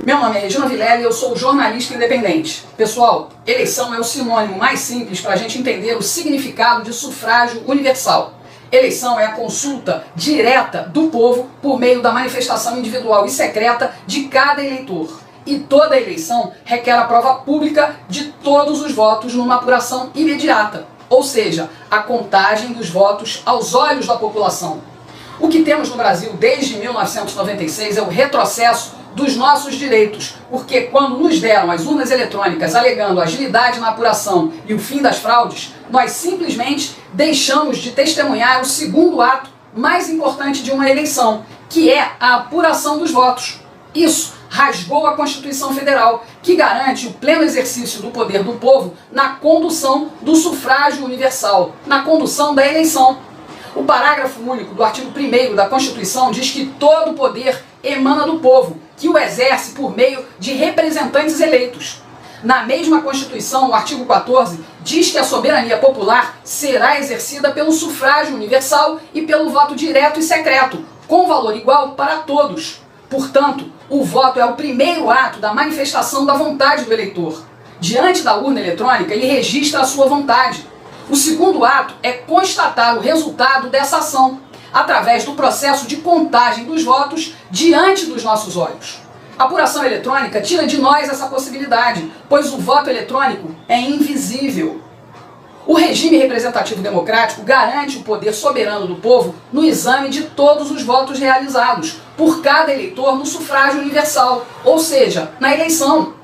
Meu nome é Regina Vilela e eu sou jornalista independente. Pessoal, eleição é o sinônimo mais simples para a gente entender o significado de sufrágio universal. Eleição é a consulta direta do povo por meio da manifestação individual e secreta de cada eleitor. E toda eleição requer a prova pública de todos os votos numa apuração imediata, ou seja, a contagem dos votos aos olhos da população. O que temos no Brasil desde 1996 é o retrocesso dos nossos direitos, porque quando nos deram as urnas eletrônicas alegando agilidade na apuração e o fim das fraudes, nós simplesmente deixamos de testemunhar o segundo ato mais importante de uma eleição, que é a apuração dos votos. Isso rasgou a Constituição Federal, que garante o pleno exercício do poder do povo na condução do sufrágio universal, na condução da eleição. O parágrafo único do artigo 1º da Constituição diz que todo o poder emana do povo, que o exerce por meio de representantes eleitos. Na mesma Constituição, o artigo 14, diz que a soberania popular será exercida pelo sufrágio universal e pelo voto direto e secreto, com valor igual para todos. Portanto, o voto é o primeiro ato da manifestação da vontade do eleitor. Diante da urna eletrônica, ele registra a sua vontade. O segundo ato é constatar o resultado dessa ação, através do processo de contagem dos votos diante dos nossos olhos. A apuração eletrônica tira de nós essa possibilidade, pois o voto eletrônico é invisível. O regime representativo democrático garante o poder soberano do povo no exame de todos os votos realizados por cada eleitor no sufrágio universal, ou seja, na eleição.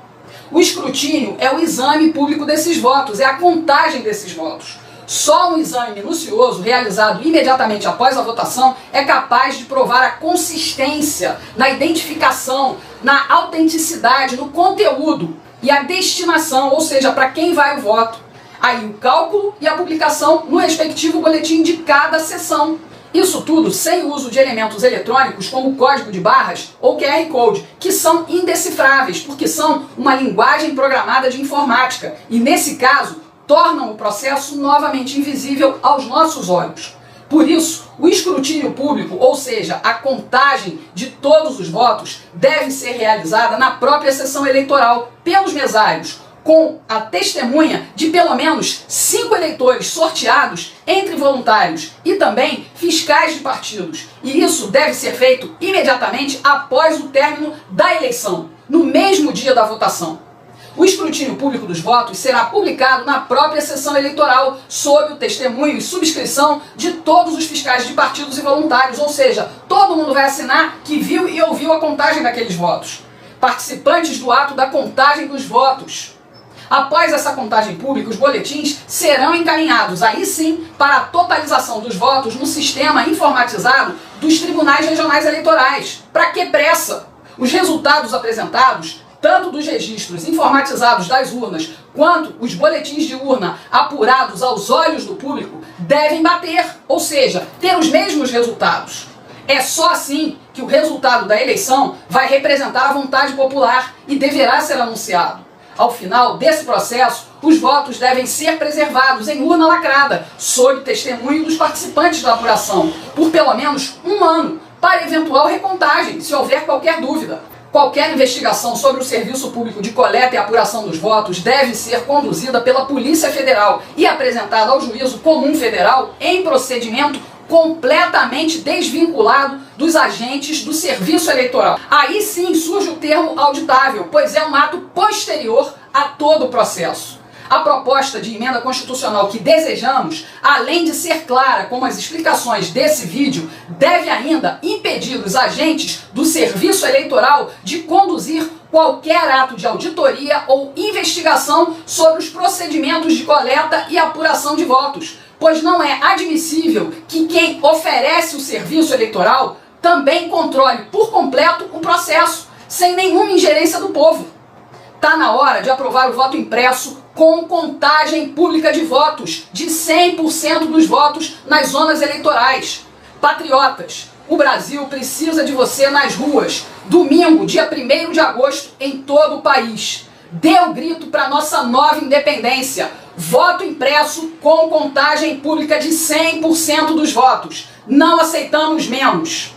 O escrutínio é o exame público desses votos, é a contagem desses votos. Só um exame minucioso, realizado imediatamente após a votação, é capaz de provar a consistência na identificação, na autenticidade, no conteúdo e a destinação, ou seja, para quem vai o voto. Aí o cálculo e a publicação no respectivo boletim de cada sessão. Isso tudo sem o uso de elementos eletrônicos como código de barras ou QR Code, que são indecifráveis, porque são uma linguagem programada de informática e, nesse caso, tornam o processo novamente invisível aos nossos olhos. Por isso, o escrutínio público, ou seja, a contagem de todos os votos, deve ser realizada na própria sessão eleitoral, pelos mesários, com a testemunha de pelo menos 5 eleitores sorteados entre voluntários e também fiscais de partidos. E isso deve ser feito imediatamente após o término da eleição, no mesmo dia da votação. O escrutínio público dos votos será publicado na própria sessão eleitoral, sob o testemunho e subscrição de todos os fiscais de partidos e voluntários, ou seja, todo mundo vai assinar que viu e ouviu a contagem daqueles votos. Participantes do ato da contagem dos votos. Após essa contagem pública, os boletins serão encaminhados, aí sim, para a totalização dos votos no sistema informatizado dos tribunais regionais eleitorais. Para que pressa? Os resultados apresentados, tanto dos registros informatizados das urnas, quanto os boletins de urna apurados aos olhos do público, devem bater, ou seja, ter os mesmos resultados. É só assim que o resultado da eleição vai representar a vontade popular e deverá ser anunciado. Ao final desse processo, os votos devem ser preservados em urna lacrada, sob testemunho dos participantes da apuração, por pelo menos um ano, para eventual recontagem, se houver qualquer dúvida. Qualquer investigação sobre o serviço público de coleta e apuração dos votos deve ser conduzida pela Polícia Federal e apresentada ao Juízo Comum Federal em procedimento completamente desvinculado dos agentes do serviço eleitoral. Aí sim surge o termo auditável, pois é um ato posterior a todo o processo. A proposta de emenda constitucional que desejamos, além de ser clara como as explicações desse vídeo, deve ainda impedir os agentes do serviço eleitoral de conduzir qualquer ato de auditoria ou investigação sobre os procedimentos de coleta e apuração de votos, pois não é admissível que quem oferece o serviço eleitoral também controle por completo o processo, sem nenhuma ingerência do povo. Está na hora de aprovar o voto impresso com contagem pública de votos, de 100% dos votos nas zonas eleitorais. Patriotas, o Brasil precisa de você nas ruas, domingo, dia 1º de agosto, em todo o país. Dê o grito para nossa nova independência. Voto impresso com contagem pública de 100% dos votos. Não aceitamos menos.